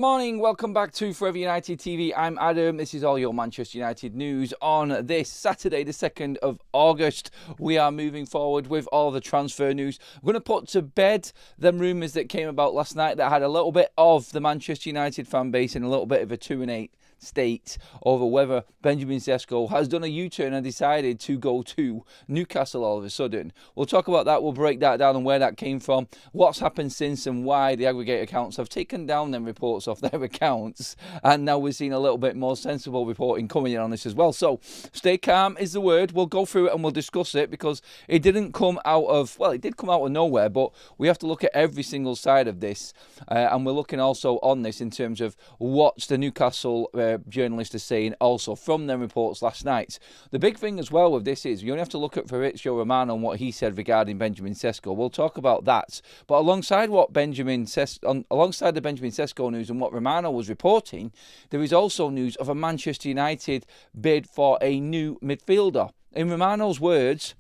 Morning, welcome back to Forever United TV. I'm Adam. This is all your Manchester United news on this Saturday, the 2nd of August. We are moving forward with all the transfer news. We're going to put to bed them rumours that came about last night that had a little bit of the Manchester United fan base in a little bit of a 2-8 state over whether Benjamin Sesko has done a U-turn and decided to go to Newcastle all of a sudden. We'll talk about that. We'll break that down and where that came from, what's happened since, and why the aggregate accounts have taken down them reports off their accounts, and now we're seeing a little bit more sensible reporting coming in on this as well. So stay calm is the word. We'll go through it and we'll discuss it, because it didn't come out of, well, it did come out of nowhere, but we have to look at every single side of this, and we're looking also on this in terms of what the Newcastle journalists are saying also from their reports last night. The big thing as well with this is you only have to look at Fabrizio Romano and what he said regarding Benjamin Sesko. We'll talk about that, but alongside what alongside the Benjamin Sesko news and what Romano was reporting, there is also news of a Manchester United bid for a new midfielder. In Romano's words,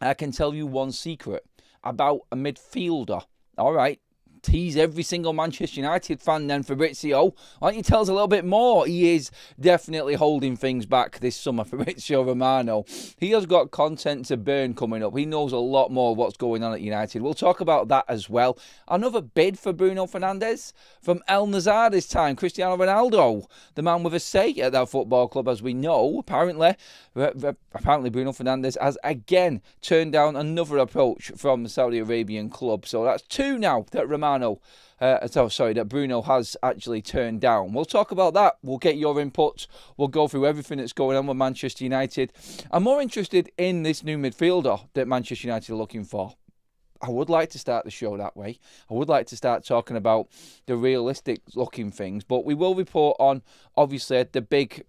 I can tell you one secret about a midfielder. All right. Tease every single Manchester United fan then, Fabrizio. Why don't you tell us a little bit more? He is definitely holding things back this summer, Fabrizio Romano. He has got content to burn coming up. He knows a lot more of what's going on at United. We'll talk about that as well. Another bid for Bruno Fernandes from El Nazar this time. Cristiano Ronaldo, the man with a say at that football club, as we know. Apparently Bruno Fernandes has again turned down another approach from the Saudi Arabian club. So that's two now that that Bruno has actually turned down. We'll talk about that. We'll get your input. We'll go through everything that's going on with Manchester United. I'm more interested in this new midfielder that Manchester United are looking for. I would like to start the show that way. I would like to start talking about the realistic looking things, but we will report on, obviously, the big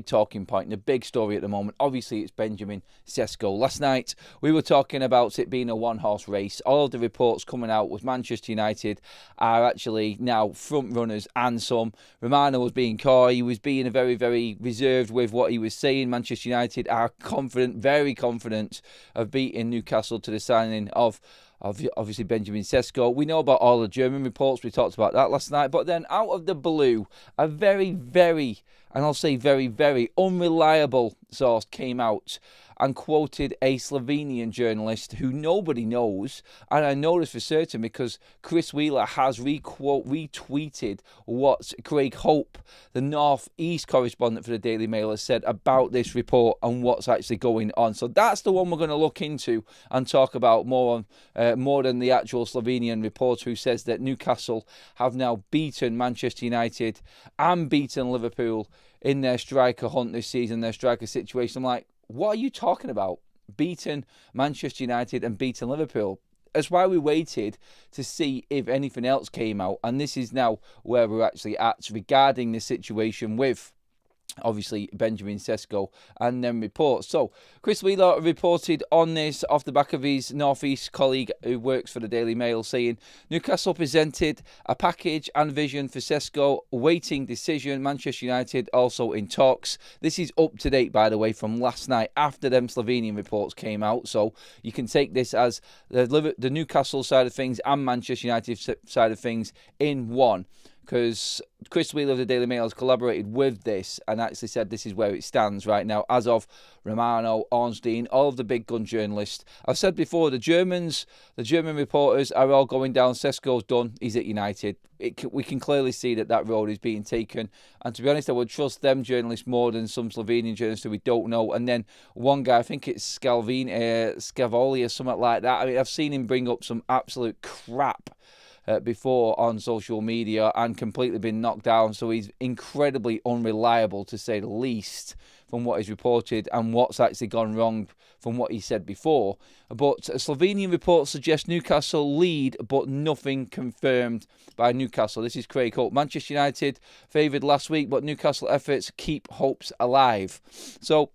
talking point, the big story at the moment. Obviously, it's Benjamin Sesko. Last night, we were talking about it being a one-horse race. All of the reports coming out with Manchester United are actually now front runners, and some. Romano was being coy. He was being very, very reserved with what he was saying. Manchester United are confident, very confident, of beating Newcastle to the signing of obviously Benjamin Sesko. We know about all the German reports. We talked about that last night. But then out of the blue, a very, very, and I'll say very, very unreliable source came out and quoted a Slovenian journalist who nobody knows. And I know this for certain because Chris Wheeler has retweeted what Craig Hope, the North East correspondent for the Daily Mail, has said about this report and what's actually going on. So that's the one we're going to look into and talk about more than the actual Slovenian reporter who says that Newcastle have now beaten Manchester United and beaten Liverpool in their striker hunt this season, their striker situation. I'm like, what are you talking about? Beaten Manchester United and beaten Liverpool. That's why we waited to see if anything else came out. And this is now where we're actually at regarding the situation with, obviously, Benjamin Sesko and then reports. So Chris Wheeler reported on this off the back of his North East colleague who works for the Daily Mail, saying Newcastle presented a package and vision for Sesko, waiting decision. Manchester United also in talks. This is up to date, by the way, from last night after them Slovenian reports came out. So you can take this as the Newcastle side of things and Manchester United side of things in one, because Chris Wheeler of the Daily Mail has collaborated with this and actually said this is where it stands right now, as of Romano, Ornstein, all of the big gun journalists. I've said before, the German reporters are all going down. Sesko's done. He's at United. We can clearly see that road is being taken. And to be honest, I would trust them journalists more than some Slovenian journalists who we don't know. And then one guy, I think it's Scavoli or something like that. I mean, I've seen him bring up some absolute crap before on social media and completely been knocked down. So he's incredibly unreliable, to say the least, from what is reported and what's actually gone wrong from what he said before. But Slovenian reports suggest Newcastle lead, but nothing confirmed by Newcastle. This is Craig Hope. Manchester United favoured last week, but Newcastle efforts keep hopes alive. So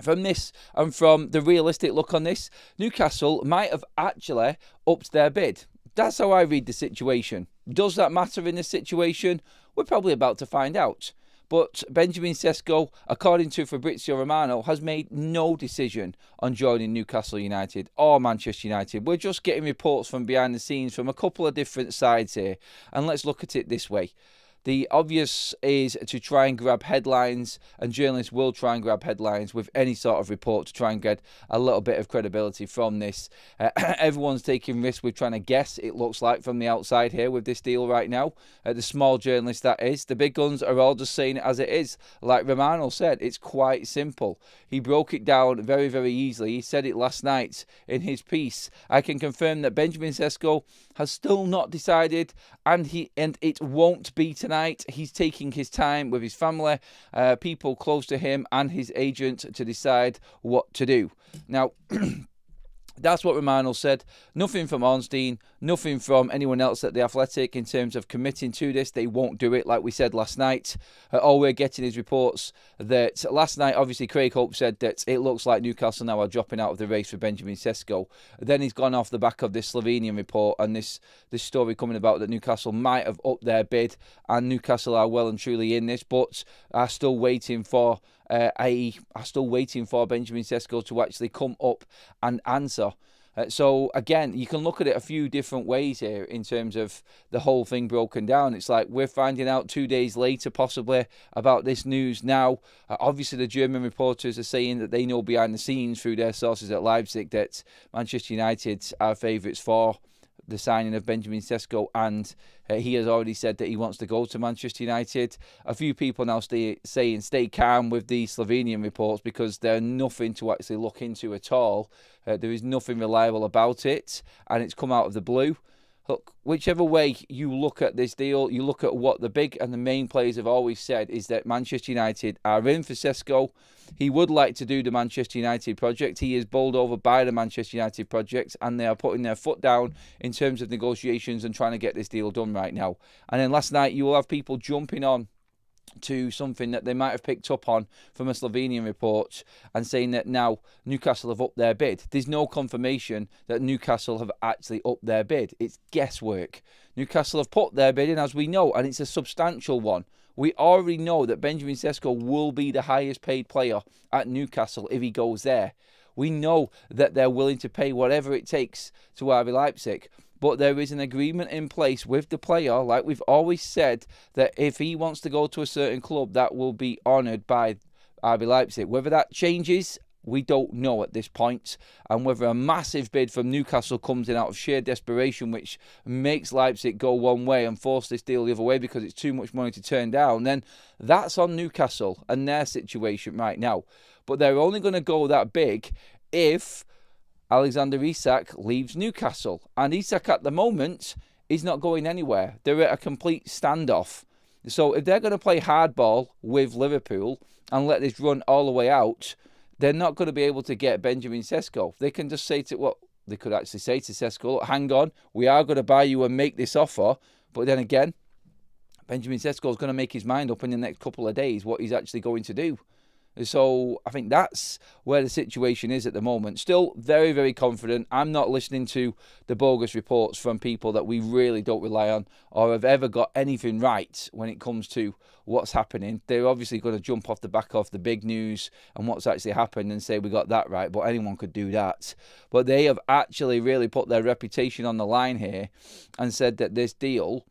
from this and from the realistic look on this, Newcastle might have actually upped their bid. That's how I read the situation. Does that matter in this situation? We're probably about to find out. But Benjamin Sesko, according to Fabrizio Romano, has made no decision on joining Newcastle United or Manchester United. We're just getting reports from behind the scenes from a couple of different sides here. And let's look at it this way. The obvious is to try and grab headlines, and journalists will try and grab headlines with any sort of report to try and get a little bit of credibility from this. Everyone's taking risks with trying to guess, it looks like, from the outside here with this deal right now. The small journalists, that is. The big guns are all just saying it as it is. Like Romano said, it's quite simple. He broke it down very, very easily. He said it last night in his piece. I can confirm that Benjamin Sesko has still not decided, and it won't be tonight. He's taking his time with his family, people close to him and his agent to decide what to do. Now, that's what Romano said. Nothing from Ornstein, nothing from anyone else at The Athletic in terms of committing to this. They won't do it, like we said last night. All we're getting is reports that last night, obviously, Craig Hope said that it looks like Newcastle now are dropping out of the race for Benjamin Sesko. Then he's gone off the back of this Slovenian report and this story coming about that Newcastle might have upped their bid, and Newcastle are well and truly in this, but are still waiting for Benjamin Sesko to actually come up and answer. So again, you can look at it a few different ways here in terms of the whole thing broken down. It's like we're finding out 2 days later possibly about this news now. Obviously the German reporters are saying that they know behind the scenes through their sources at Leipzig that Manchester United are favourites for the signing of Benjamin Sesko, and he has already said that he wants to go to Manchester United. A few people now saying stay calm with the Slovenian reports because they're nothing to actually look into at all. There is nothing reliable about it, and it's come out of the blue. Look, whichever way you look at this deal, you look at what the big and the main players have always said is that Manchester United are in for Sesko. He would like to do the Manchester United project. He is bowled over by the Manchester United project, and they are putting their foot down in terms of negotiations and trying to get this deal done right now. And then last night, you will have people jumping on to something that they might have picked up on from a Slovenian report and saying that now Newcastle have upped their bid. There's no confirmation that Newcastle have actually upped their bid. It's guesswork. Newcastle have put their bid in, as we know, and it's a substantial one. We already know that Benjamin Sesko will be the highest paid player at Newcastle if he goes there. We know that they're willing to pay whatever it takes to RB Leipzig. But there is an agreement in place with the player, like we've always said, that if he wants to go to a certain club, that will be honoured by RB Leipzig. Whether that changes, we don't know at this point. And whether a massive bid from Newcastle comes in out of sheer desperation, which makes Leipzig go one way and force this deal the other way because it's too much money to turn down, then that's on Newcastle and their situation right now. But they're only going to go that big if Alexander Isak leaves Newcastle. And Isak at the moment is not going anywhere. They're at a complete standoff. So if they're going to play hardball with Liverpool and let this run all the way out, they're not going to be able to get Benjamin Sesko. They can just say to, well, they could actually say to Sesko, hang on, we are going to buy you and make this offer. But then again, Benjamin Sesko is going to make his mind up in the next couple of days what he's actually going to do. So I think that's where the situation is at the moment. Still very, very confident. I'm not listening to the bogus reports from people that we really don't rely on or have ever got anything right when it comes to what's happening. They're obviously going to jump off the back of the big news and what's actually happened and say we got that right, but anyone could do that. But they have actually really put their reputation on the line here and said that this deal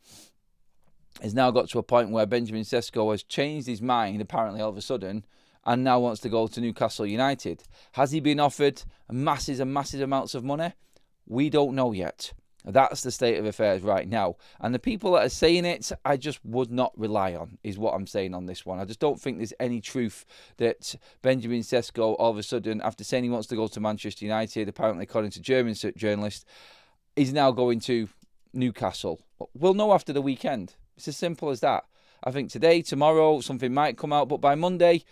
has now got to a point where Benjamin Sesko has changed his mind, apparently all of a sudden, and now wants to go to Newcastle United. Has he been offered massive and massive amounts of money? We don't know yet. That's the state of affairs right now. And the people that are saying it, I just would not rely on, is what I'm saying on this one. I just don't think there's any truth that Benjamin Sesko, all of a sudden, after saying he wants to go to Manchester United, apparently according to German journalists, is now going to Newcastle. We'll know after the weekend. It's as simple as that. I think today, tomorrow, something might come out, but by Monday,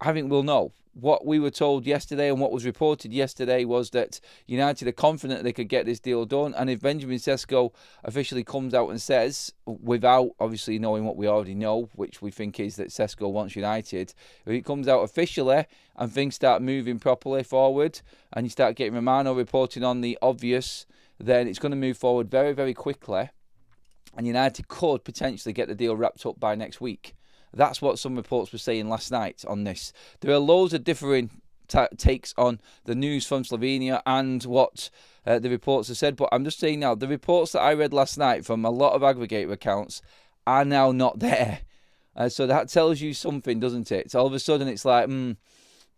I think we'll know. What we were told yesterday and what was reported yesterday was that United are confident they could get this deal done. And if Benjamin Sesko officially comes out and says, without obviously knowing what we already know, which we think is that Sesko wants United, if it comes out officially and things start moving properly forward and you start getting Romano reporting on the obvious, then it's going to move forward very, very quickly. And United could potentially get the deal wrapped up by next week. That's what some reports were saying last night on this. There are loads of differing takes on the news from Slovenia and what the reports have said. But I'm just saying now, the reports that I read last night from a lot of aggregator accounts are now not there. So that tells you something, doesn't it? So all of a sudden it's like, hang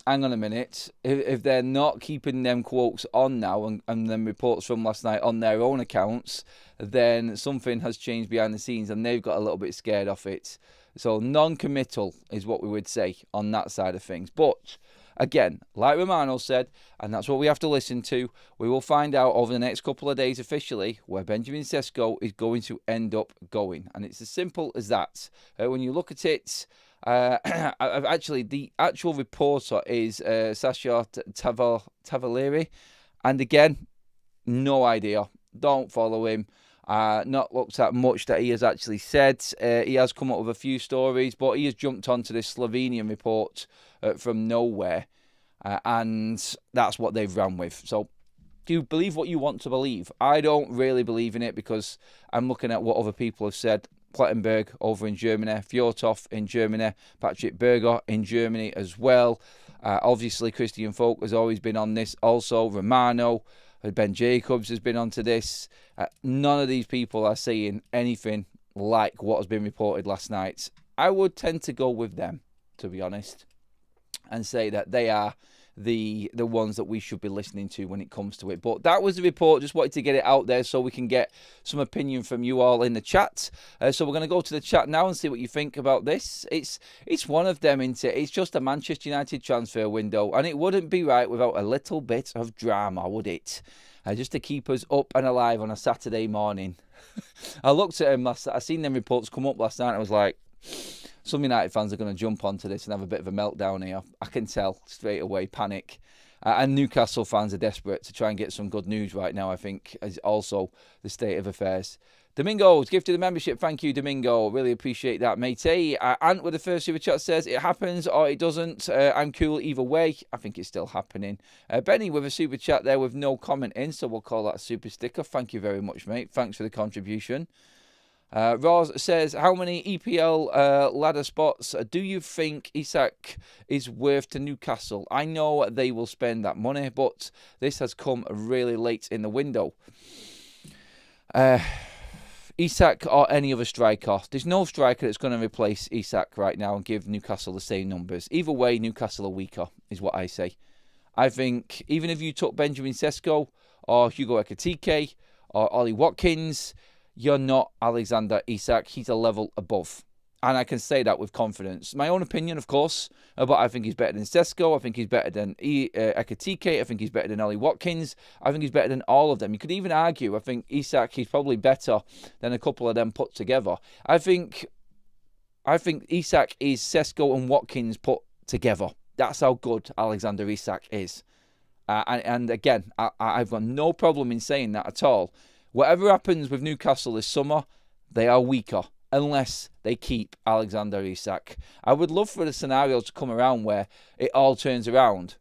on a minute. If they're not keeping them quotes on now and then reports from last night on their own accounts, then something has changed behind the scenes and they've got a little bit scared off it. So non-committal is what we would say on that side of things. But again, like Romano said, and that's what we have to listen to, we will find out over the next couple of days officially where Benjamin Sesko is going to end up going. And it's as simple as that. When you look at it, actually, the actual reporter is Sasha Tavaleri. And again, no idea. Don't follow him. Not looked at much that he has actually said. He has come up with a few stories, but he has jumped onto this Slovenian report from nowhere, and that's what they've run with. So do you believe what you want to believe? I don't really believe in it because I'm looking at what other people have said. Plettenberg over in Germany, Fjordhoff in Germany, Patrick Berger in Germany as well. Obviously, Christian Folk has always been on this. Also, Romano, Ben Jacobs has been onto this. None of these people are saying anything like what has been reported last night. I would tend to go with them, to be honest, and say that they are the ones that we should be listening to when it comes to it. But that was the report. Just wanted to get it out there so we can get some opinion from you all in the chat. So we're going to go to the chat now and see what you think about this. It's one of them, isn't it? It's just a Manchester United transfer window, and it wouldn't be right without a little bit of drama, would it? Just to keep us up and alive on a Saturday morning. I looked at him I seen them reports come up last night. I was like, some United fans are going to jump onto this and have a bit of a meltdown here. I can tell straight away, panic. And Newcastle fans are desperate to try and get some good news right now, I think, is also the state of affairs. Domingo's gifted the membership. Thank you, Domingo. Really appreciate that, matey. Ant with the first super chat says, it happens or it doesn't. I'm cool either way. I think it's still happening. Benny with a super chat there with no comment in, so we'll call that a super sticker. Thank you very much, mate. Thanks for the contribution. Roz says, how many EPL ladder spots do you think Isak is worth to Newcastle? I know they will spend that money, but this has come really late in the window. Isak or any other striker. There's no striker that's going to replace Isak right now and give Newcastle the same numbers. Either way, Newcastle are weaker, is what I say. I think even if you took Benjamin Sesko or Hugo Ekitike or Ollie Watkins, you're not Alexander Isak. He's a level above. And I can say that with confidence. My own opinion, of course, but I think he's better than Sesko. I think he's better than Ekitike. I think he's better than Ollie Watkins. I think he's better than all of them. You could even argue, I think Isak, he's probably better than a couple of them put together. I think Isak is Sesko and Watkins put together. That's how good Alexander Isak is. And again, I've got no problem in saying that at all. Whatever happens with Newcastle this summer, they are weaker unless they keep Alexander Isak. I would love for the scenario to come around where it all turns around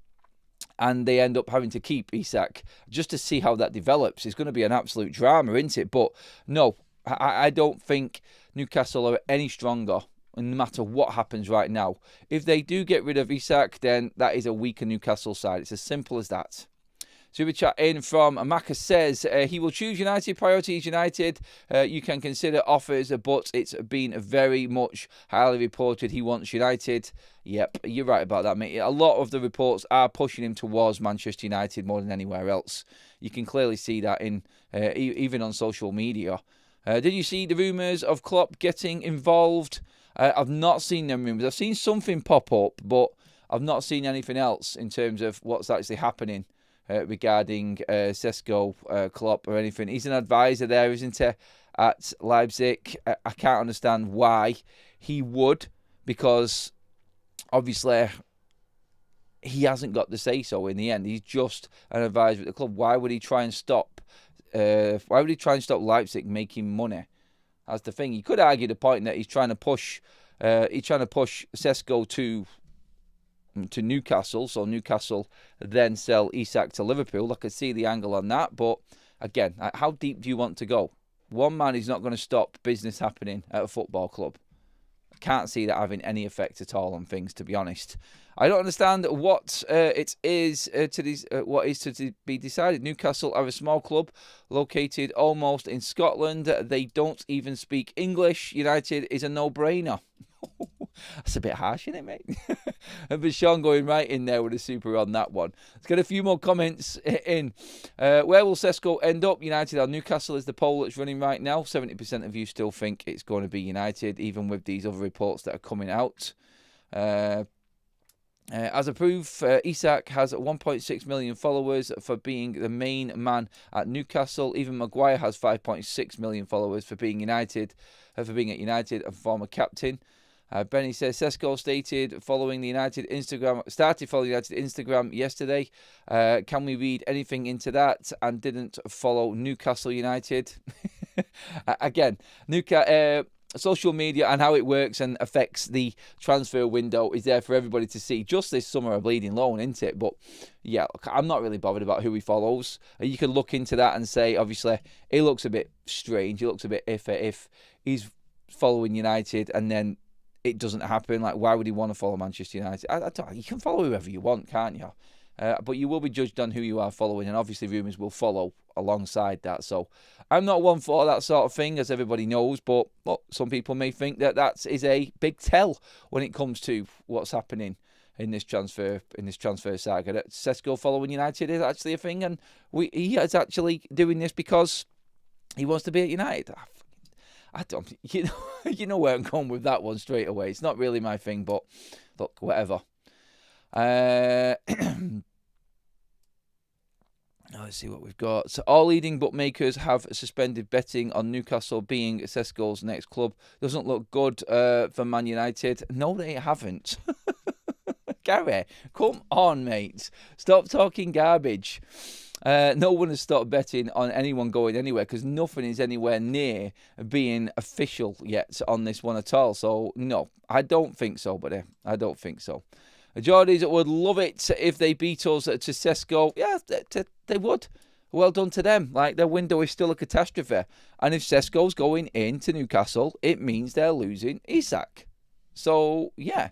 and they end up having to keep Isak just to see how that develops. It's going to be an absolute drama, isn't it? But no, I don't think Newcastle are any stronger no matter what happens right now. If they do get rid of Isak, then that is a weaker Newcastle side. It's as simple as that. Super chat in from Amaka says, he will choose United, priorities United. You can consider offers, but it's been very much highly reported he wants United. Yep, you're right about that, mate. A lot of the reports are pushing him towards Manchester United more than anywhere else. You can clearly see that in even on social media. Did you see the rumours of Klopp getting involved? I've not seen them rumours. I've seen something pop up, but I've not seen anything else in terms of what's actually happening. Regarding Sesko, Klopp or anything. He's an advisor there, isn't he, at Leipzig? I can't understand why he would, because obviously he hasn't got the say-so in the end. He's just an advisor at the club. Why would he try and stop Leipzig making money? That's the thing. You could argue the point that he's trying to push Sesko to Newcastle, so Newcastle then sell Isak to Liverpool. I could see the angle on that, but again, how deep do you want to go? One man is not going to stop business happening at a football club. can't see that having any effect at all on things, to be honest. I don't understand what it is what is to be decided. Newcastle are a small club located almost in Scotland. They don't even speak English. United is a no-brainer. That's a bit harsh, isn't it, mate? But Sean going right in there with a super on that one. Let's get a few more comments in. Where will Sesko end up? United or Newcastle is the poll that's running right now. 70% of you still think it's going to be United, even with these other reports that are coming out. As a proof, Isak has 1.6 million followers for being the main man at Newcastle. Even Maguire has 5.6 million followers for being United, at United, and former captain. Benny says Sesko started following the United Instagram yesterday. Can we read anything into that? And didn't follow Newcastle United. Again, social media and how it works and affects the transfer window is there for everybody to see. Just this summer, a bleeding loan, isn't it? But yeah, I'm not really bothered about who he follows. You can look into that and say, obviously, it looks a bit strange. It looks a bit iffy if he's following United and then it doesn't happen. Like, why would he want to follow Manchester United? You can follow whoever you want, can't you? But you will be judged on who you are following, and obviously rumours will follow alongside that. So I'm not one for that sort of thing, as everybody knows, but some people may think that that is a big tell when it comes to what's happening in this transfer saga. That Sesko following United is actually a thing, and he is actually doing this because he wants to be at United. I don't, you know where I'm going with that one straight away. It's not really my thing, but look, whatever. Let's see what we've got. So all leading bookmakers have suspended betting on Newcastle being Sesko's next club. Doesn't look good for Man United. No, they haven't. Gary, come on, mate. Stop talking garbage. No one has stopped betting on anyone going anywhere because nothing is anywhere near being official yet on this one at all. So, no, I don't think so, buddy. I don't think so. Geordies would love it if they beat us to Sesko. Yeah, they would. Well done to them. Like, their window is still a catastrophe. And if Sesko's going into Newcastle, it means they're losing Isak. So, yeah,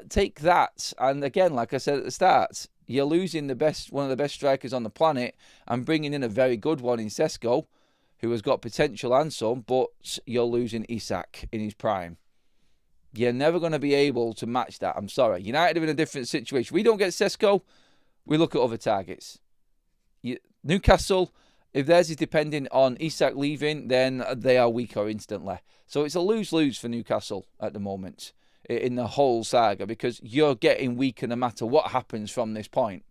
take that. And again, like I said at the start, you're losing one of the best strikers on the planet and bringing in a very good one in Sesko, who has got potential and some, but you're losing Isak in his prime. You're never going to be able to match that. I'm sorry. United are in a different situation. We don't get Sesko, we look at other targets. Newcastle, if theirs is depending on Isak leaving, then they are weaker instantly. So it's a lose-lose for Newcastle at the moment in the whole saga, because you're getting weaker no matter what happens from this point.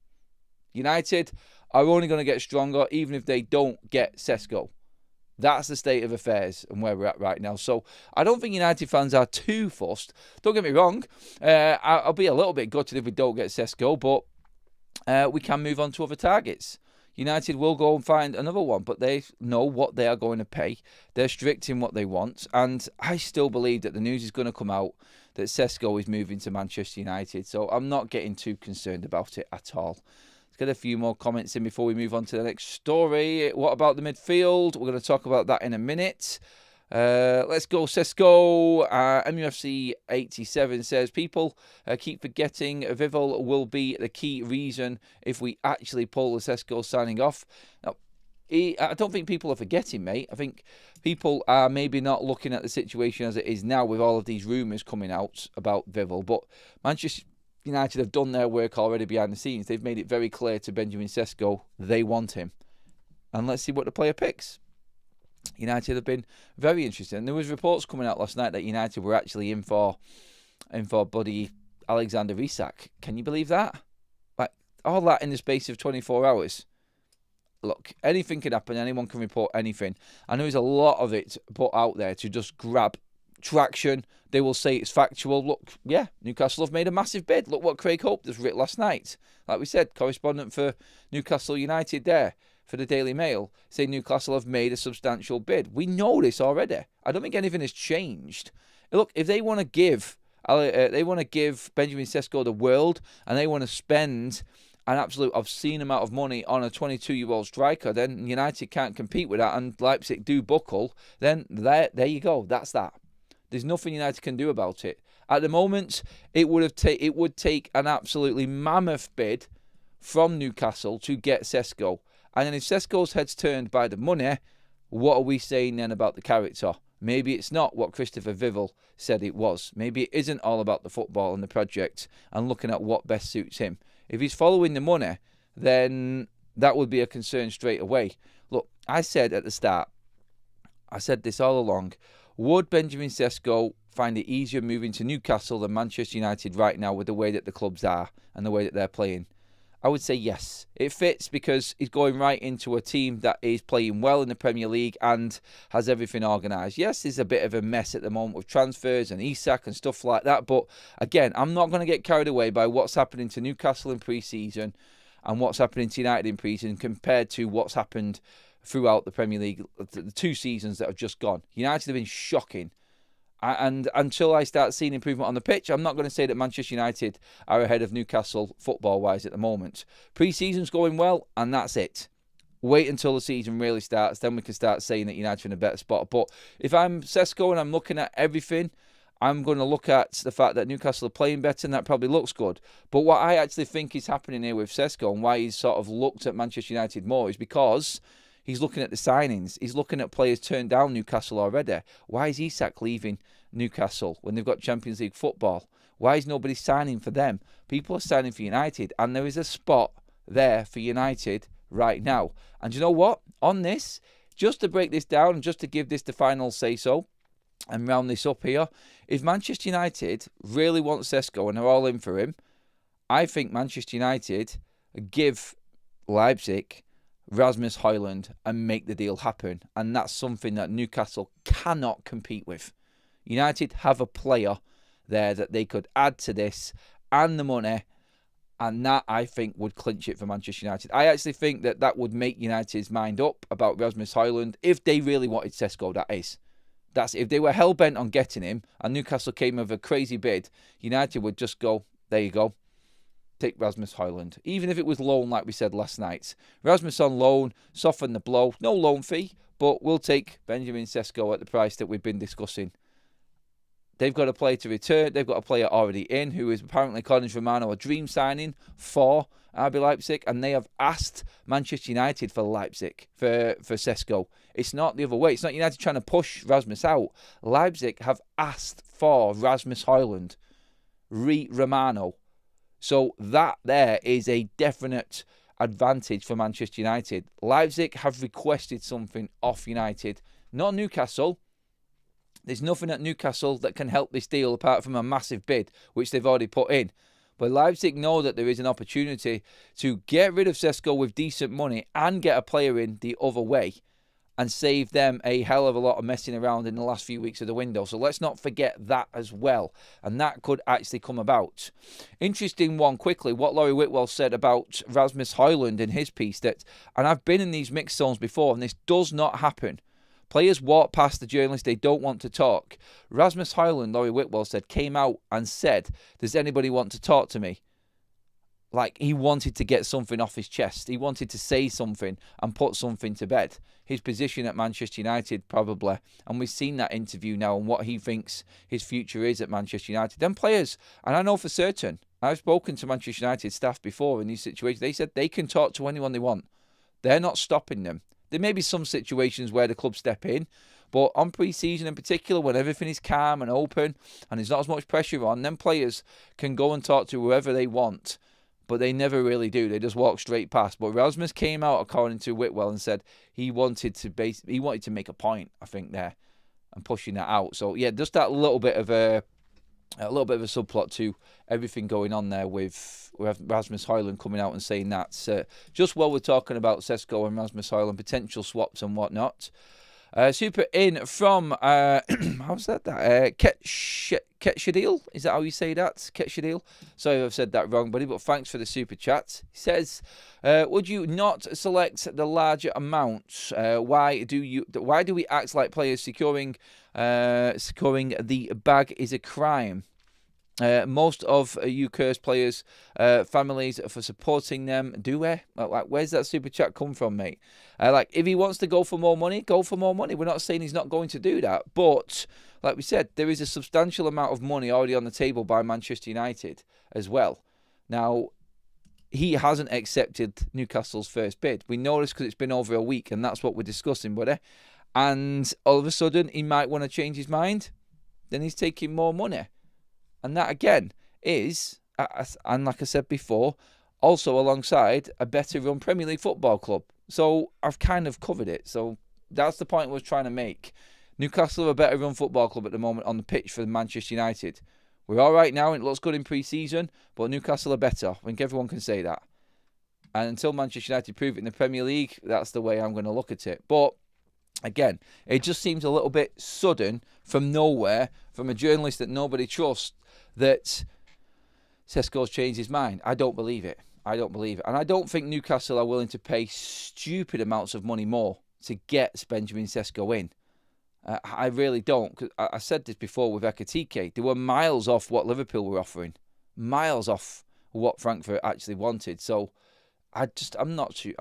United are only going to get stronger even if they don't get Sesko. That's the state of affairs and where we're at right now. So I don't think United fans are too fussed. Don't get me wrong. I'll be a little bit gutted if we don't get Sesko, but we can move on to other targets. United will go and find another one, but they know what they are going to pay. They're strict in what they want. And I still believe that the news is going to come out that Sesko is moving to Manchester United. So I'm not getting too concerned about it at all. Let's get a few more comments in before we move on to the next story. What about the midfield? We're going to talk about that in a minute. Let's go Sesko. MUFC 87 says, people keep forgetting Vival will be the key reason if we actually pull the Sesko signing off. Now, I don't think people are forgetting, mate. I think people are maybe not looking at the situation as it is now with all of these rumours coming out about Vival. But Manchester United have done their work already behind the scenes. They've made it very clear to Benjamin Sesko they want him. And let's see what the player picks. United have been very interested. And there was reports coming out last night that United were actually in for buddy Alexander Isak. Can you believe that? Like, all that in the space of 24 hours. Look, anything can happen. Anyone can report anything. And there is a lot of it put out there to just grab traction. They will say it's factual. Look, yeah, Newcastle have made a massive bid. Look what Craig Hope just writ last night. Like we said, correspondent for Newcastle United there for the Daily Mail, saying Newcastle have made a substantial bid. We know this already. I don't think anything has changed. Look, if they want to give Benjamin Sesko the world and they want to spend an absolute obscene amount of money on a 22-year-old striker, then United can't compete with that and Leipzig do buckle, then there you go. That's that. There's nothing United can do about it. At the moment, it would take an absolutely mammoth bid from Newcastle to get Sesko. And then if Sesko's head's turned by the money, what are we saying then about the character? Maybe it's not what Christopher Vivel said it was. Maybe it isn't all about the football and the project and looking at what best suits him. If he's following the money, then that would be a concern straight away. Look, I said at the start, I said this all along, would Benjamin Sesko find it easier moving to Newcastle than Manchester United right now with the way that the clubs are and the way that they're playing? I would say yes. It fits because he's going right into a team that is playing well in the Premier League and has everything organised. Yes, there's a bit of a mess at the moment with transfers and Isak and stuff like that. But again, I'm not going to get carried away by what's happening to Newcastle in pre-season and what's happening to United in pre-season compared to what's happened throughout the Premier League, the 2 seasons that have just gone. United have been shocking. And until I start seeing improvement on the pitch, I'm not going to say that Manchester United are ahead of Newcastle football-wise at the moment. Pre-season's going well, and that's it. Wait until the season really starts, then we can start saying that United are in a better spot. But if I'm Sesko and I'm looking at everything, I'm going to look at the fact that Newcastle are playing better, and that probably looks good. But what I actually think is happening here with Sesko and why he's sort of looked at Manchester United more is because he's looking at the signings. He's looking at players turned down Newcastle already. Why is Isak leaving Newcastle when they've got Champions League football? Why is nobody signing for them? People are signing for United, and there is a spot there for United right now. And you know what? On this, just to break this down, just to give this the final say-so, and round this up here, if Manchester United really want Sesko and they're all in for him, I think Manchester United give Leipzig Rasmus Højlund and make the deal happen. And that's something that Newcastle cannot compete with. United have a player there that they could add to this and the money, and that, I think, would clinch it for Manchester United. I actually think that that would make United's mind up about Rasmus Højlund if they really wanted Sesko, that is. That's if they were hell-bent on getting him and Newcastle came with a crazy bid, United would just go, there you go, take Rasmus Højlund. Even if it was loan, like we said last night. Rasmus on loan, soften the blow. No loan fee, but we'll take Benjamin Sesko at the price that we've been discussing. They've got a player to return. They've got a player already in who is apparently, according to Romano, a dream signing for RB Leipzig, and they have asked Manchester United for Leipzig, for Sesko. It's not the other way. It's not United trying to push Rasmus out. Leipzig have asked for Rasmus Højlund, Romano. So that there is a definite advantage for Manchester United. Leipzig have requested something off United, not Newcastle. There's nothing at Newcastle that can help this deal apart from a massive bid, which they've already put in. But Leipzig know that there is an opportunity to get rid of Sesko with decent money and get a player in the other way and save them a hell of a lot of messing around in the last few weeks of the window. So let's not forget that as well. And that could actually come about. Interesting one quickly, what Laurie Whitwell said about Rasmus Højlund in his piece. That, and I've been in these mixed zones before, and this does not happen. Players walk past the journalists, they don't want to talk. Rasmus Højlund, Laurie Whitwell said, came out and said, does anybody want to talk to me? Like, he wanted to get something off his chest. He wanted to say something and put something to bed. His position at Manchester United, probably. And we've seen that interview now and what he thinks his future is at Manchester United. Then players, and I know for certain, I've spoken to Manchester United staff before in these situations. They said they can talk to anyone they want. They're not stopping them. There may be some situations where the club step in, but on pre-season in particular, when everything is calm and open and there's not as much pressure on, then players can go and talk to whoever they want, but they never really do. They just walk straight past. But Rasmus came out, according to Whitwell, and said he wanted to make a point, I think, there, and pushing that out. So yeah, just that little bit of a subplot to everything going on there with Rasmus Højlund coming out and saying that. Just while we're talking about Sesko and Rasmus Højlund, potential swaps and whatnot. Super in from, how's that? Ketchadil? Is that how you say that? Ketchadil? Sorry if I've said that wrong, buddy, but thanks for the super chat. He says, would you not select the larger amounts? Why do we act like players securing the bag is a crime? Most of ENQUIRIES players' families for supporting them. Do we? Like, where's that super chat come from, mate? Like, if he wants to go for more money, go for more money. We're not saying he's not going to do that. But, like we said, there is a substantial amount of money already on the table by Manchester United as well. Now, he hasn't accepted Newcastle's first bid. We know this because it's been over a week, and that's what we're discussing, buddy. And all of a sudden, he might want to change his mind. Then he's taking more money. And that, again, is, and like I said before, also alongside a better run Premier League football club. So I've kind of covered it. So that's the point I was trying to make. Newcastle are a better run football club at the moment on the pitch for Manchester United. We're all right now, and it looks good in pre-season, but Newcastle are better. I think everyone can say that. And until Manchester United prove it in the Premier League, that's the way I'm going to look at it. But again, it just seems a little bit sudden from nowhere, from a journalist that nobody trusts, that Sesko's changed his mind. I don't believe it. I don't believe it. And I don't think Newcastle are willing to pay stupid amounts of money more to get Benjamin Sesko in. I really don't. Cause I said this before with Ekitike. They were miles off what Liverpool were offering. Miles off what Frankfurt actually wanted. So I'm not too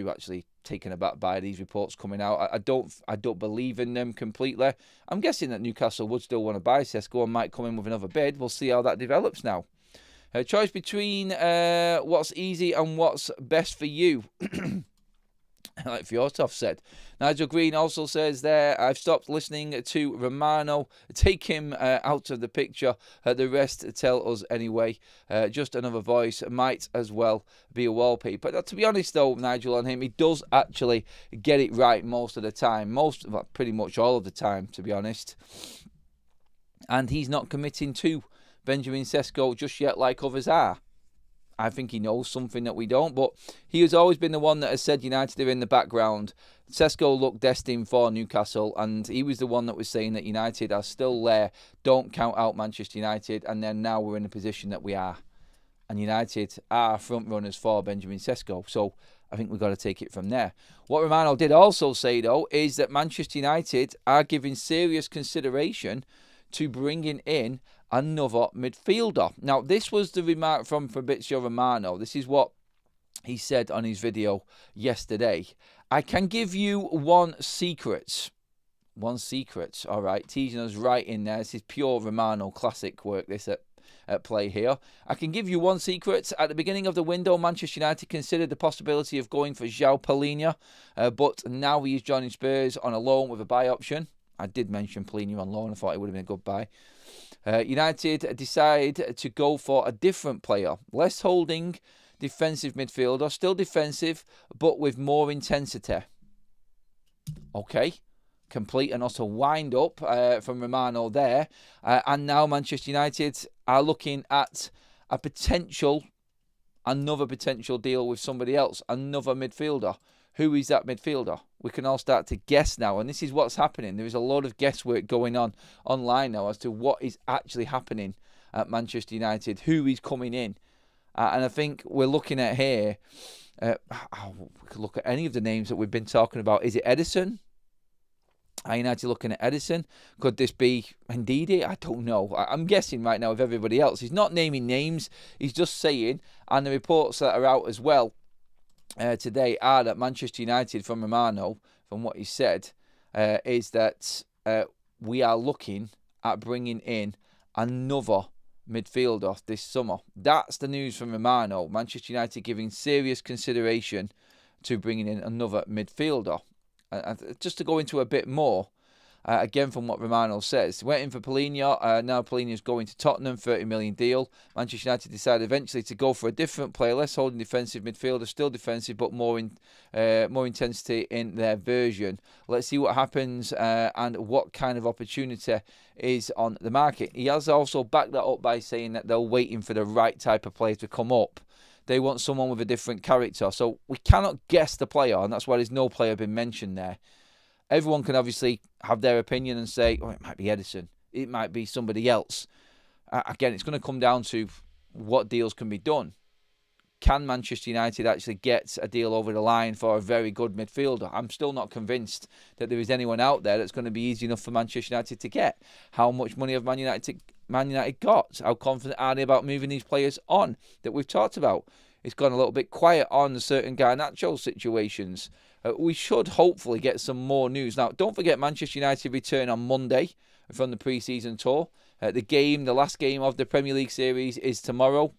actually taken aback by these reports coming out. I don't believe in them completely. I'm guessing that Newcastle would still want to buy Sesko and might come in with another bid. We'll see how that develops now. Choice between what's easy and what's best for you. Like Fjordhoff said. Nigel Green also says there, I've stopped listening to Romano. Take him out of the picture. The rest tell us anyway. Just another voice. Might as well be a wallpaper. Now, to be honest, though, Nigel, on him, he does actually get it right most of the time. Pretty much all of the time, to be honest. And he's not committing to Benjamin Sesko just yet like others are. I think he knows something that we don't, but he has always been the one that has said United are in the background. Sesko looked destined for Newcastle, and he was the one that was saying that United are still there. Don't count out Manchester United, and then now we're in the position that we are. And United are front runners for Benjamin Sesko, so I think we've got to take it from there. What Romano did also say, though, is that Manchester United are giving serious consideration to bringing in another midfielder. Now, this was the remark from Fabrizio Romano. This is what he said on his video yesterday. I can give you one secret. One secret. All right, teasing us right in there. This is pure Romano classic work, this at play here. I can give you one secret. At the beginning of the window, Manchester United considered the possibility of going for João Palhinha, but now he is joining Spurs on a loan with a buy option. I did mention Palhinha on loan. I thought it would have been a good buy. United decide to go for a different player. Less holding defensive midfielder. Still defensive, but with more intensity. Okay. Complete and utter wind up from Romano there. And now Manchester United are looking at another potential deal with somebody else. Another midfielder. Who is that midfielder? We can all start to guess now. And this is what's happening. There is a lot of guesswork going on online now as to what is actually happening at Manchester United. Who is coming in? And I think we're looking at here. We could look at any of the names that we've been talking about. Is it Edison? Are United looking at Edison? Could this be Ndidi? I don't know. I'm guessing right now with everybody else. He's not naming names. He's just saying. And the reports that are out as well today are that Manchester United, from Romano, from what he said, is that we are looking at bringing in another midfielder this summer. That's the news from Romano. Manchester United giving serious consideration to bringing in another midfielder. Just to go into a bit more, again from what Romano says, waiting for Palhinha. Now Palhinha is going to Tottenham, 30 million deal. Manchester United decided eventually to go for a different player, less holding defensive midfielder, still defensive, but more intensity in their version. Let's see what happens and what kind of opportunity is on the market. He has also backed that up by saying that they're waiting for the right type of player to come up. They want someone with a different character. So we cannot guess the player, and that's why there's no player been mentioned there. Everyone can obviously have their opinion and say, oh, it might be Edison. It might be somebody else. Again, it's going to come down to what deals can be done. can Manchester United actually get a deal over the line for a very good midfielder? I'm still not convinced that there is anyone out there that's going to be easy enough for Manchester United to get. How much money have Man United got? How confident are they about moving these players on that we've talked about? It's gone a little bit quiet on certain Garnacho situations. We should hopefully get some more news. Now, don't forget Manchester United return on Monday from the pre-season tour. The last game of the Premier League series is tomorrow,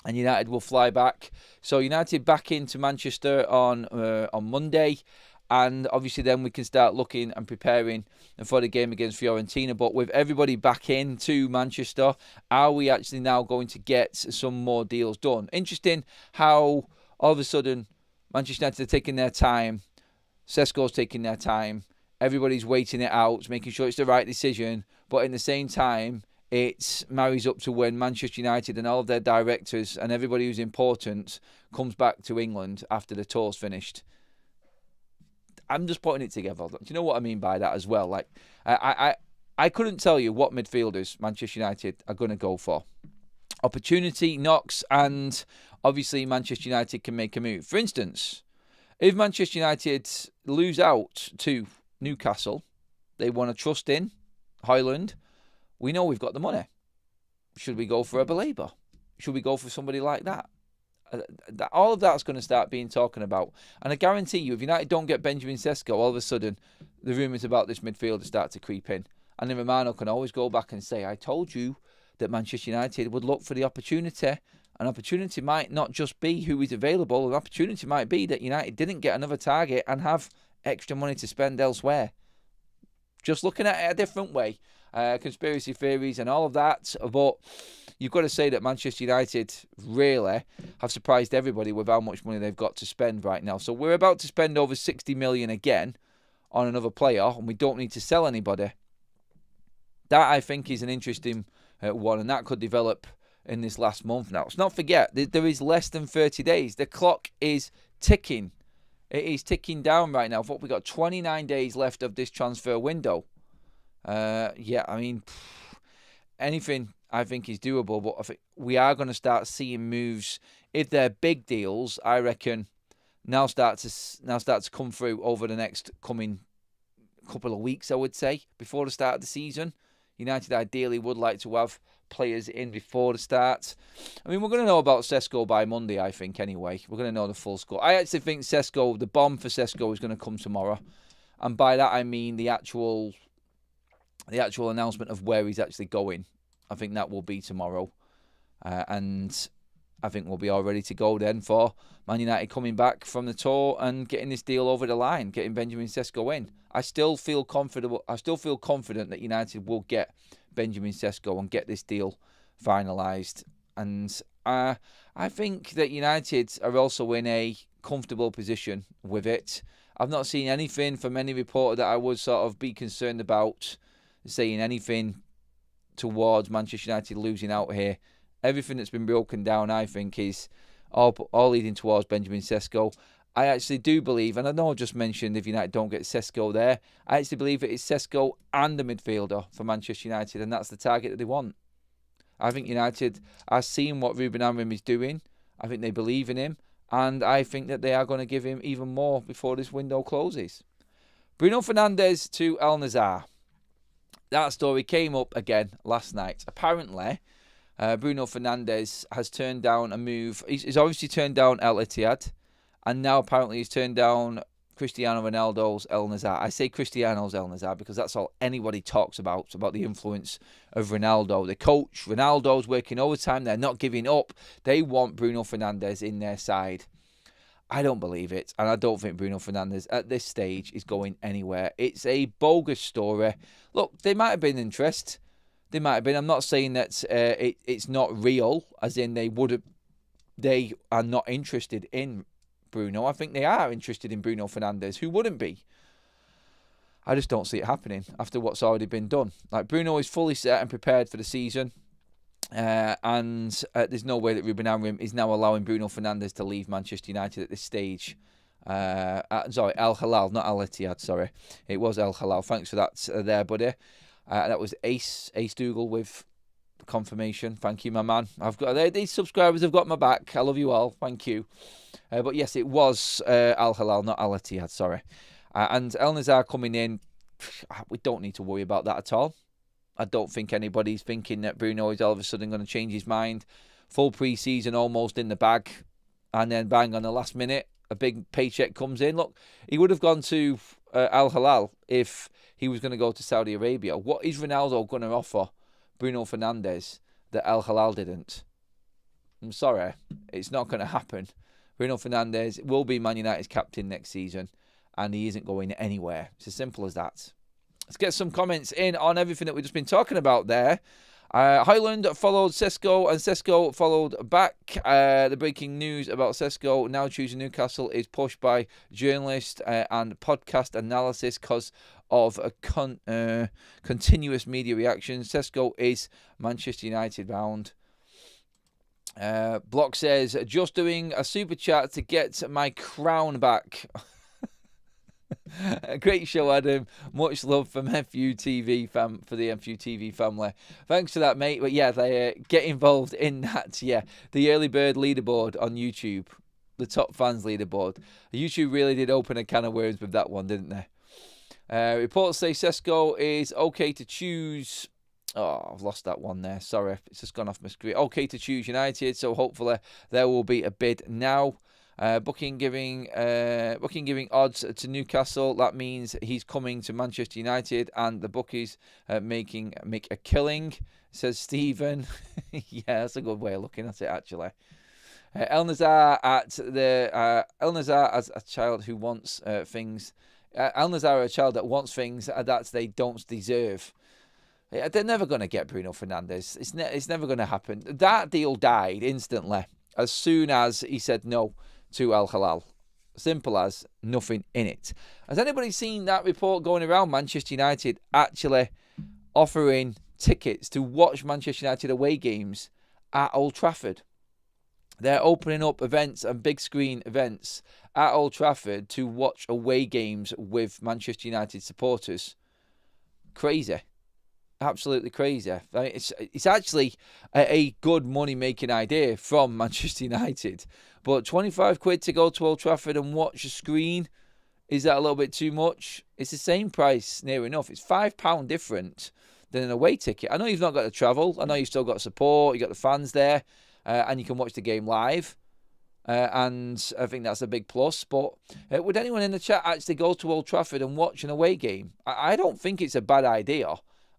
and United will fly back. So United back into Manchester on Monday, and obviously then we can start looking and preparing for the game against Fiorentina. But with everybody back into Manchester, are we actually now going to get some more deals done? Interesting how all of a sudden Manchester United are taking their time, Sesko's taking their time, everybody's waiting it out, making sure it's the right decision, but in the same time, it marries up to when Manchester United and all of their directors and everybody who's important comes back to England after the tour's finished. I'm just putting it together. Do you know what I mean by that as well? Like, I couldn't tell you what midfielders Manchester United are going to go for. Opportunity knocks, and obviously Manchester United can make a move. For instance, if Manchester United lose out to Newcastle, they want to trust in Højlund. We know we've got the money. Should we go for a Belieber? Should we go for somebody like that? All of that's going to start being talking about. And I guarantee you, if United don't get Benjamin Sesko, all of a sudden, the rumours about this midfielder start to creep in. And then Romano can always go back and say, I told you that Manchester United would look for the opportunity. An opportunity might not just be who is available. An opportunity might be that United didn't get another target and have extra money to spend elsewhere. Just looking at it a different way. Conspiracy theories and all of that. But you've got to say that Manchester United really have surprised everybody with how much money they've got to spend right now. So we're about to spend over 60 million again on another player, and we don't need to sell anybody. That, I think, is an interesting one, and that could develop in this last month now. Let's not forget, there is less than 30 days. The clock is ticking. It is ticking down right now. We've got 29 days left of this transfer window. Yeah, I mean, anything I think is doable, but I think we are going to start seeing moves. If they're big deals, I reckon now start to come through over the next coming couple of weeks, I would say, before the start of the season. United ideally would like to have players in before the start. I mean, we're going to know about Sesko by Monday, I think, anyway. We're going to know the full score. I actually think Sesko, the bomb for Sesko is going to come tomorrow. And by that, I mean the actual announcement of where he's actually going. I think that will be tomorrow. And I think we'll be all ready to go then for Man United coming back from the tour and getting this deal over the line, getting Benjamin Sesko in. I still feel confident that United will get Benjamin Sesko and get this deal finalised. And I think that United are also in a comfortable position with it. I've not seen anything from any reporter that I would sort of be concerned about saying anything towards Manchester United losing out here. Everything that's been broken down, I think, is all leading towards Benjamin Sesko. I actually do believe, and I know I just mentioned if United don't get Sesko there, I actually believe it is Sesko and the midfielder for Manchester United, and that's the target that they want. I think United are seeing what Ruben Amorim is doing. I think they believe in him, and I think that they are going to give him even more before this window closes. Bruno Fernandes to Al Nassr. That story came up again last night. Apparently, Bruno Fernandes has turned down a move. He's obviously turned down Al Ittihad, and now apparently he's turned down Cristiano Ronaldo's Al Nassr. I say Cristiano's Al Nassr because that's all anybody talks about the influence of Ronaldo. The coach, Ronaldo's working overtime. They're not giving up. They want Bruno Fernandes in their side. I don't believe it, and I don't think Bruno Fernandes at this stage is going anywhere. It's a bogus story. Look, they might have been interest. They might have been. I'm not saying that it's not real, as in they are not interested in Bruno. I think they are interested in Bruno Fernandes. Who wouldn't be? I just don't see it happening after what's already been done. Like, Bruno is fully set and prepared for the season. And there's no way that Ruben Amorim is now allowing Bruno Fernandes to leave Manchester United at this stage. Sorry, Al Hilal, not Al Ittihad, sorry. It was Al Hilal. Thanks for that there, buddy. That was Ace Dougal with confirmation. Thank you, my man. I've got these subscribers have got my back. I love you all. Thank you. But yes, it was Al Hilal, not Al Ittihad. Sorry. And El Nazar coming in. We don't need to worry about that at all. I don't think anybody's thinking that Bruno is all of a sudden going to change his mind. Full pre-season almost in the bag, and then bang on the last minute, a big paycheck comes in. Look, he would have gone to Al Hilal if he was going to go to Saudi Arabia. What is Ronaldo going to offer Bruno Fernandes that Al Hilal didn't? I'm sorry, it's not going to happen. Bruno Fernandes will be Man United's captain next season, and he isn't going anywhere. It's as simple as that. Let's get some comments in on everything that we've just been talking about there. Højlund followed Sesko, and Sesko followed back. The breaking news about Sesko now choosing Newcastle is pushed by journalists and podcast analysis because of a continuous media reaction. Sesko is Manchester United bound. Block says, just doing a super chat to get my crown back. A great show, Adam. Much love from FUTV for the FUTV family. Thanks for that, mate. But yeah, they get involved in that. Yeah, the early bird leaderboard on YouTube, the top fans leaderboard. YouTube really did open a can of worms with that one, didn't they? Reports say Sesko is okay to choose. Oh, I've lost that one there. Sorry, it's just gone off my screen. Okay to choose United, so hopefully there will be a bid now. Booking giving odds to Newcastle. That means he's coming to Manchester United, and the bookies make a killing, says Stephen. Yeah, that's a good way of looking at it, actually. El Nazar as a child who wants things. El Nazar a child that wants things that they don't deserve. They're never going to get Bruno Fernandes. It's never going to happen. That deal died instantly as soon as he said no to Al Hilal. Simple as, nothing in it. Has anybody seen that report going around Manchester United actually offering tickets to watch Manchester United away games at Old Trafford? They're opening up events and big screen events at Old Trafford to watch away games with Manchester United supporters. Crazy. Absolutely crazy. I mean, it's actually a good money-making idea from Manchester United. But 25 quid to go to Old Trafford and watch a screen, is that a little bit too much? It's the same price, near enough. It's £5 different than an away ticket. I know you've not got to travel. I know you've still got support. You've got the fans there. And you can watch the game live. And I think that's a big plus. But would anyone in the chat actually go to Old Trafford and watch an away game? I don't think it's a bad idea.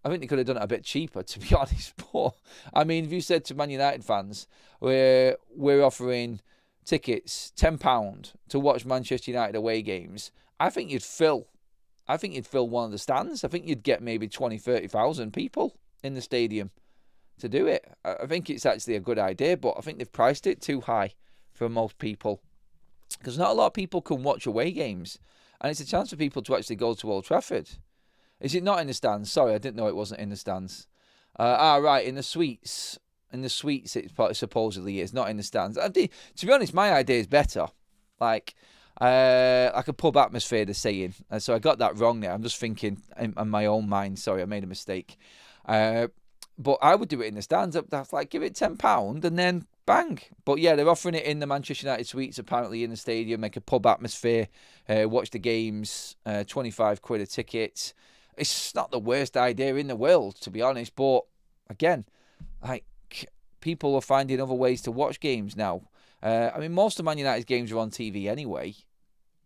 I think they could have done it a bit cheaper, to be honest. But, I mean, if you said to Man United fans, we're offering tickets, £10 to watch Manchester United away games, I think you'd fill one of the stands. I think you'd get maybe 20,000, 30,000 people in the stadium to do it. I think it's actually a good idea, but I think they've priced it too high for most people. Because not a lot of people can watch away games. And it's a chance for people to actually go to Old Trafford. Is it not in the stands? Sorry, I didn't know it wasn't in the stands. Right, in the suites. In the suites, it supposedly is, not in the stands. To be honest, my idea is better. Like a pub atmosphere, they're saying. So I got that wrong there. I'm just thinking in my own mind. Sorry, I made a mistake. But I would do it in the stands. That's like, give it £10 and then bang. But yeah, they're offering it in the Manchester United suites, apparently in the stadium, make a pub atmosphere, watch the games, 25 quid a ticket. It's not the worst idea in the world, to be honest. But again, like, people are finding other ways to watch games now. I mean, most of Man United's games are on TV anyway.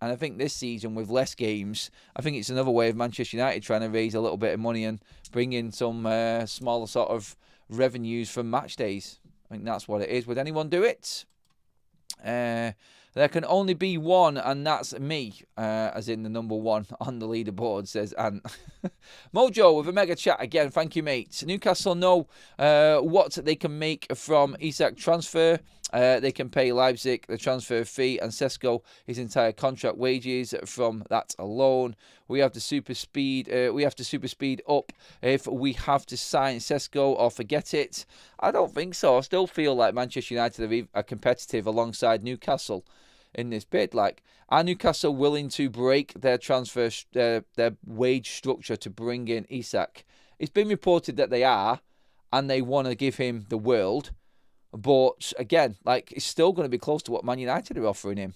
And I think this season, with less games, I think it's another way of Manchester United trying to raise a little bit of money and bring in some smaller sort of revenues from match days. I think that's what it is. Would anyone do it? There can only be one, and that's me, as in the number one on the leaderboard, says Ant. Mojo with a mega chat again. Thank you, mate. Newcastle know what they can make from Isak transfer. They can pay Leipzig the transfer fee and Sesko his entire contract wages from that alone. We have to super speed up if we have to sign Sesko or forget it. I don't think so. I still feel like Manchester United are competitive alongside Newcastle in this bid. Like, are Newcastle willing to break their transfer their wage structure to bring in Isak? It's been reported that they are. and they want to give him the world. But again, like, it's still going to be close to what Man United are offering him.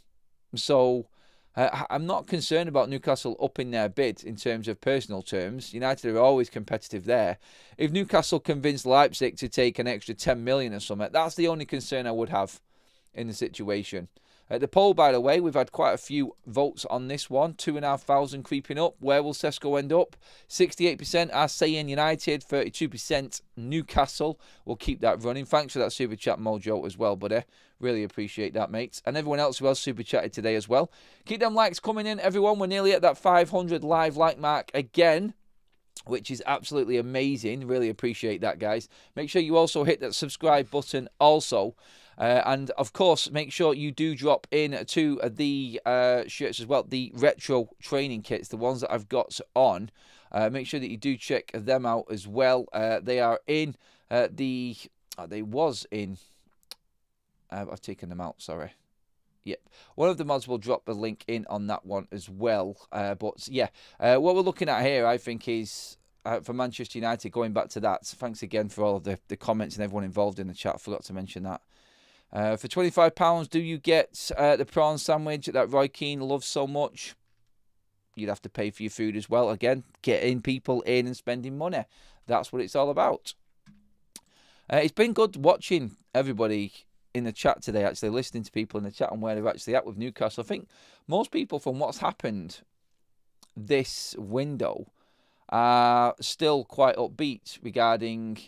So I'm not concerned about Newcastle upping their bid in terms of personal terms. United are always competitive there. If Newcastle convinced Leipzig to take an extra 10 million or something, that's the only concern I would have in the situation. The poll, by the way, we've had quite a few votes on this one. 2,500 creeping up. Where will Sesko end up? 68% are saying United, 32% Newcastle. We'll keep that running. Thanks for that super chat, Mojo, as well, buddy. Really appreciate that, mates. And everyone else who else super chatted today as well. Keep them likes coming in, everyone. We're nearly at that 500 live like mark again, which is absolutely amazing. Really appreciate that, guys. Make sure you also hit that subscribe button also. And, of course, make sure you do drop in to the shirts as well, the retro training kits, the ones that I've got on. Make sure that you do check them out as well. They are in they was in... I've taken them out, sorry. Yep. One of the mods will drop the link in on that one as well. But, yeah, what we're looking at here, I think, is... for Manchester United, going back to that, so thanks again for all of the comments and everyone involved in the chat. I forgot to mention that. For £25, do you get the prawn sandwich that Roy Keane loves so much? You'd have to pay for your food as well. Again, getting people in and spending money. That's what it's all about. It's been good watching everybody in the chat today, actually, listening to people in the chat and where they're actually at with Newcastle. I think most people, from what's happened this window, are still quite upbeat regarding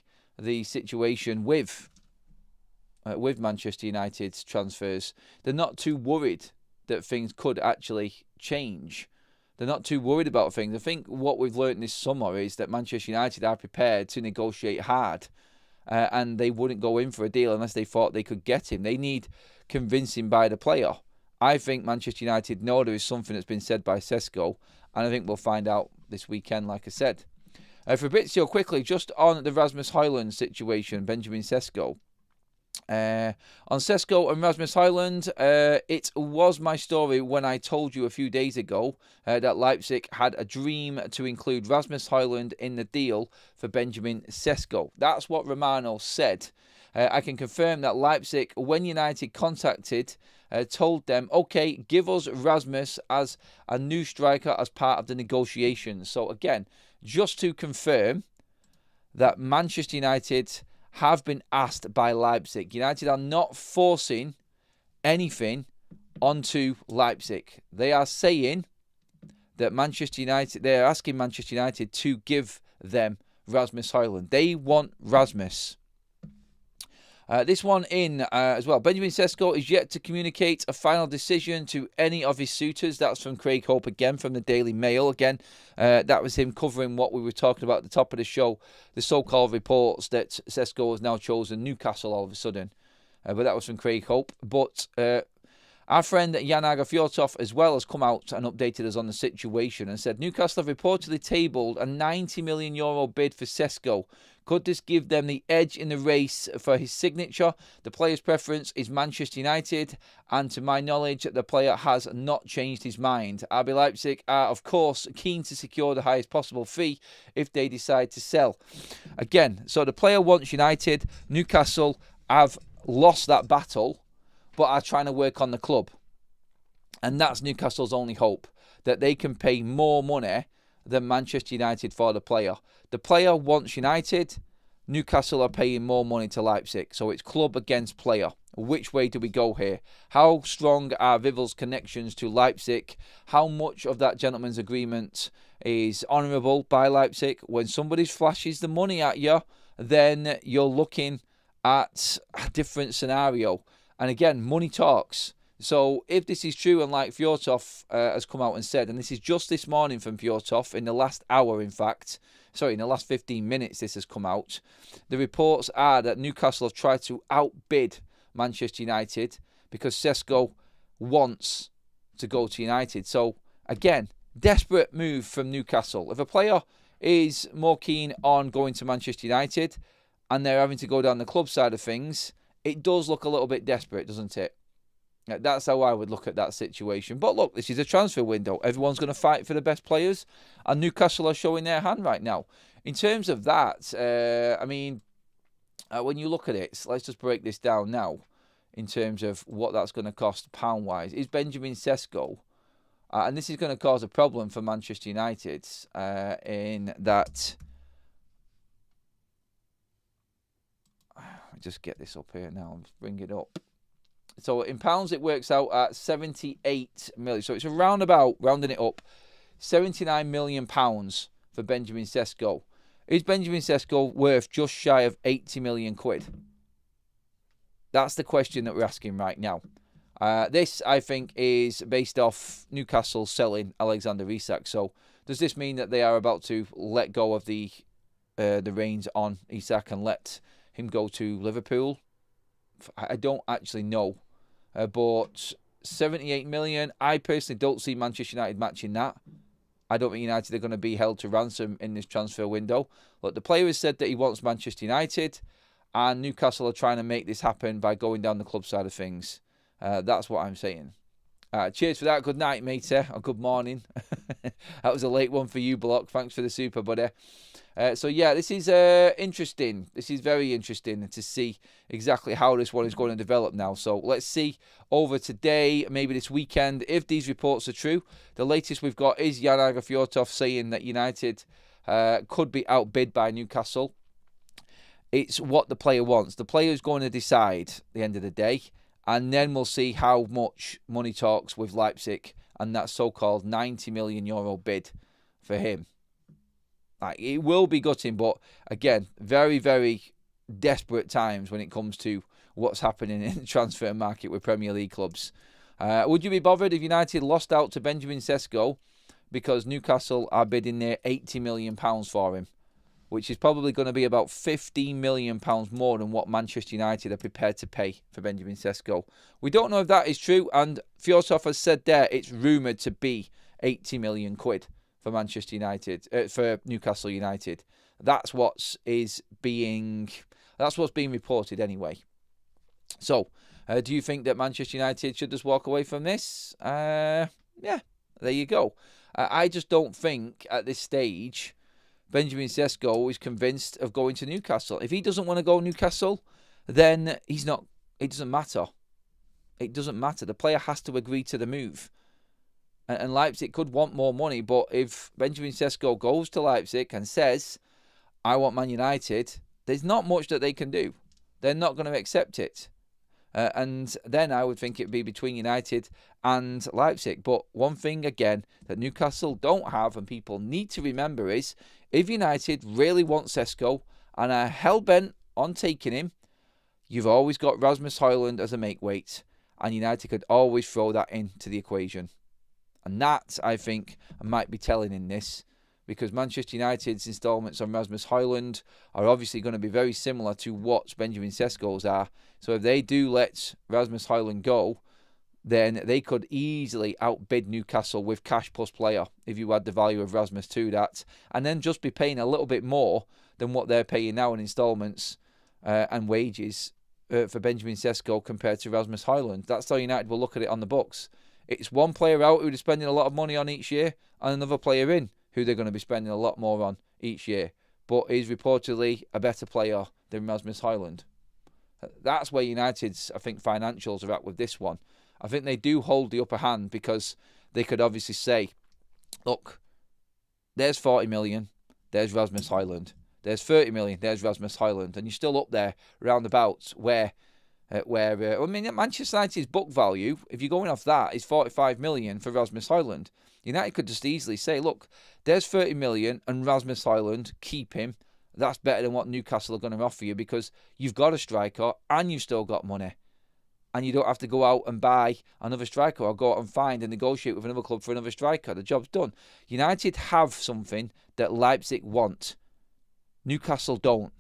the situation with Manchester United's transfers. They're not too worried that things could actually change. They're not too worried about things. I think what we've learned this summer is that Manchester United are prepared to negotiate hard, and they wouldn't go in for a deal unless they thought they could get him. They need convincing by the player. I think Manchester United know there is something that's been said by Sesko, and I think we'll find out this weekend, like I said. Fabrizio, quickly, just on the Rasmus Højlund situation, Benjamin Sesko. On Sesko and Rasmus Højlund, it was my story when I told you a few days ago that Leipzig had a dream to include Rasmus Højlund in the deal for Benjamin Sesko. That's what Romano said. I can confirm that Leipzig, when United contacted, told them, okay, give us Rasmus as a new striker as part of the negotiations. So again, just to confirm that Manchester United have been asked by Leipzig. United are not forcing anything onto Leipzig. They are saying that Manchester United, they are asking Manchester United to give them Rasmus Højlund. They want Rasmus. This one in as well. Benjamin Sesko is yet to communicate a final decision to any of his suitors. That's from Craig Hope again from the Daily Mail. Again, that was him covering what we were talking about at the top of the show, the so-called reports that Sesko has now chosen Newcastle all of a sudden. But that was from Craig Hope. But our friend Jan Fjortov as well has come out and updated us on the situation and said Newcastle have reportedly tabled a €90 million bid for Sesko. Could this give them the edge in the race for his signature? The player's preference is Manchester United, and to my knowledge, the player has not changed his mind. RB Leipzig are, of course, keen to secure the highest possible fee if they decide to sell. Again, so the player wants United. Newcastle have lost that battle, but are trying to work on the club. And that's Newcastle's only hope, that they can pay more money than Manchester United for the player. The player wants United. Newcastle are paying more money to Leipzig. So it's club against player. Which way do we go here? How strong are Vival's connections to Leipzig? How much of that gentleman's agreement is honourable by Leipzig? When somebody flashes the money at you, then you're looking at a different scenario. And again, money talks. So if this is true, and like Fjortov has come out and said, and this is just this morning from Fjortov, in the last hour, in fact, in the last 15 minutes this has come out, the reports are that Newcastle have tried to outbid Manchester United because Sesko wants to go to United. So again, desperate move from Newcastle. If a player is more keen on going to Manchester United and they're having to go down the club side of things, it does look a little bit desperate, doesn't it? That's how I would look at that situation. But look, this is a transfer window. Everyone's going to fight for the best players, and Newcastle are showing their hand right now. In terms of that, I mean, when you look at it, let's just break this down now in terms of what that's going to cost pound-wise. Is Benjamin Sesko, and this is going to cause a problem for Manchester United in that... Just get this up here now and bring it up. So in pounds, it works out at 78 million. So it's around about, rounding it up, 79 million pounds for Benjamin Sesko. Is Benjamin Sesko worth just shy of 80 million quid? That's the question that we're asking right now. This, I think, is based off Newcastle selling Alexander Isak. So does this mean that they are about to let go of the reins on Isak and let him go to Liverpool? I don't actually know. But 78 million, I personally don't see Manchester United matching that. I don't think United are going to be held to ransom in this transfer window. Look, the player has said that he wants Manchester United, and Newcastle are trying to make this happen by going down the club side of things. That's what I'm saying. Cheers for that. Good night, matey. Or good morning. That was a late one for you, Block. Thanks for the super, buddy. So, yeah, this is interesting. This is very interesting to see exactly how this one is going to develop now. So, let's see over today, maybe this weekend, if these reports are true. The latest we've got is Jan Fjortov saying that United could be outbid by Newcastle. It's what the player wants. The player is going to decide at the end of the day. And then we'll see how much money talks with Leipzig and that so-called €90 million bid for him. It will be gutting, but again, very, very desperate times when it comes to what's happening in the transfer market with Premier League clubs. Would you be bothered if United lost out to Benjamin Sesko because Newcastle are bidding near £80 million for him, which is probably going to be about £15 million more than what Manchester United are prepared to pay for Benjamin Sesko? We don't know if that is true, and Fjortov has said there it's rumoured to be 80 million quid for Manchester United, for Newcastle United. That's what's being reported anyway. So, do you think that Manchester United should just walk away from this? Yeah, there you go. I just don't think at this stage Benjamin Sesko is convinced of going to Newcastle. If he doesn't want to go Newcastle, then he's not. It doesn't matter. It doesn't matter. The player has to agree to the move. And Leipzig could want more money, but if Benjamin Sesko goes to Leipzig and says, I want Man United, there's not much that they can do. They're not going to accept it. And then I would think it would be between United and Leipzig. But one thing, again, that Newcastle don't have and people need to remember is, if United really want Sesko and are hell-bent on taking him, you've always got Rasmus Højlund as a make-weight. And United could always throw that into the equation. And that, I think, might be telling in this, because Manchester United's instalments on Rasmus Højlund are obviously going to be very similar to what Benjamin Sesko's are. So if they do let Rasmus Højlund go, then they could easily outbid Newcastle with cash plus player if you add the value of Rasmus to that, and then just be paying a little bit more than what they're paying now in instalments and wages for Benjamin Sesko compared to Rasmus Højlund. That's how United will look at it on the books. It's one player out who they're spending a lot of money on each year, and another player in who they're going to be spending a lot more on each year. But he's reportedly a better player than Rasmus Højlund. That's where United's, I think, financials are at with this one. I think they do hold the upper hand because they could obviously say, look, there's 40 million, there's Rasmus Højlund. There's 30 million, there's Rasmus Højlund. And you're still up there, roundabouts, where Manchester United's book value, if you're going off that, is 45 million for Rasmus Højlund. United could just easily say, look, there's 30 million and Rasmus Højlund, keep him. That's better than what Newcastle are going to offer you because you've got a striker and you've still got money. And you don't have to go out and buy another striker or go out and find and negotiate with another club for another striker. The job's done. United have something that Leipzig want. Newcastle don't.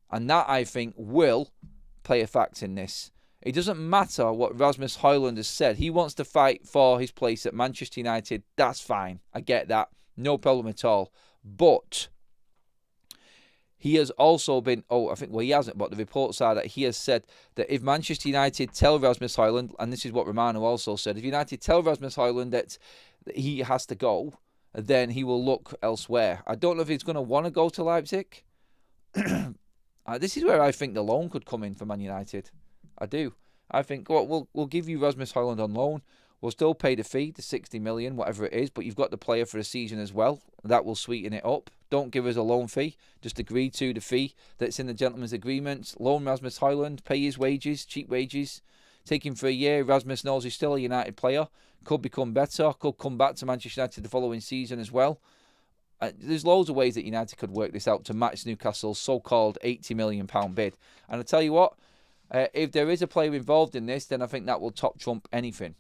And that, I think, will play a fact in this. It doesn't matter what Rasmus Højlund has said. He wants to fight for his place at Manchester United. That's fine. I get that. No problem at all. But he has also been, he hasn't, but the reports are that he has said that if Manchester United tell Rasmus Højlund, and this is what Romano also said, if United tell Rasmus Højlund that he has to go, then he will look elsewhere. I don't know if he's going to want to go to Leipzig. This is where I think the loan could come in for Man United. I do. I think we'll give you Rasmus Højlund on loan. We'll still pay the fee, the 60 million, whatever it is, but you've got the player for a season as well. That will sweeten it up. Don't give us a loan fee. Just agree to the fee that's in the gentleman's agreement. Loan Rasmus Højlund, pay his wages, cheap wages. Take him for a year. Rasmus knows he's still a United player. Could become better. Could come back to Manchester United the following season as well. There's loads of ways that United could work this out to match Newcastle's so-called £80 million bid. And I tell you what, if there is a player involved in this, then I think that will top trump anything.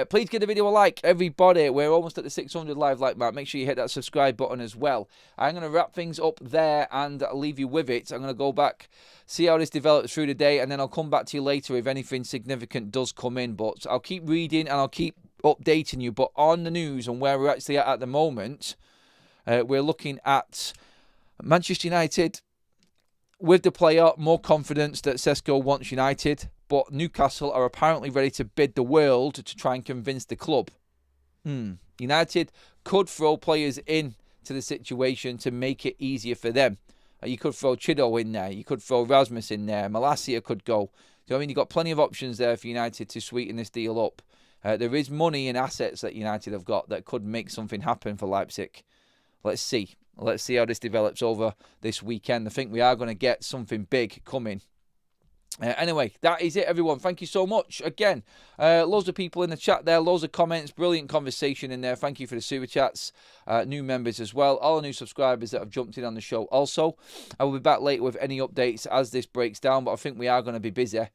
Please give the video a like, everybody. We're almost at the 600 live like mark. Make sure you hit that subscribe button as well. I'm going to wrap things up there and leave you with it. I'm going to go back, see how this develops through the day, and then I'll come back to you later if anything significant does come in. But I'll keep reading and I'll keep updating you. But on the news and where we're actually at the moment, we're looking at Manchester United with the player, more confidence that Sesko wants United, but Newcastle are apparently ready to bid the world to try and convince the club. United could throw players in to the situation to make it easier for them. You could throw Chido in there. You could throw Rasmus in there. Malacia could go. So, I mean, you've got plenty of options there for United to sweeten this deal up. There is money and assets that United have got that could make something happen for Leipzig. Let's see. Let's see how this develops over this weekend. I think we are going to get something big coming. Anyway, that is it, everyone. Thank you so much. Again, loads of people in the chat there, loads of comments, brilliant conversation in there. Thank you for the super chats, new members as well, all the new subscribers that have jumped in on the show. Also, I will be back later with any updates as this breaks down, but I think we are going to be busy.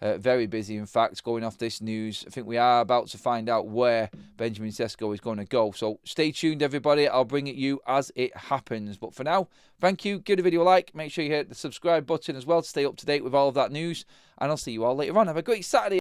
Very busy, in fact, going off this news. I think we are about to find out where Benjamin Sesko is going to go. So stay tuned, everybody. I'll bring it you as it happens. But for now, thank you. Give the video a like. Make sure you hit the subscribe button as well to stay up to date with all of that news. And I'll see you all later on. Have a great Saturday.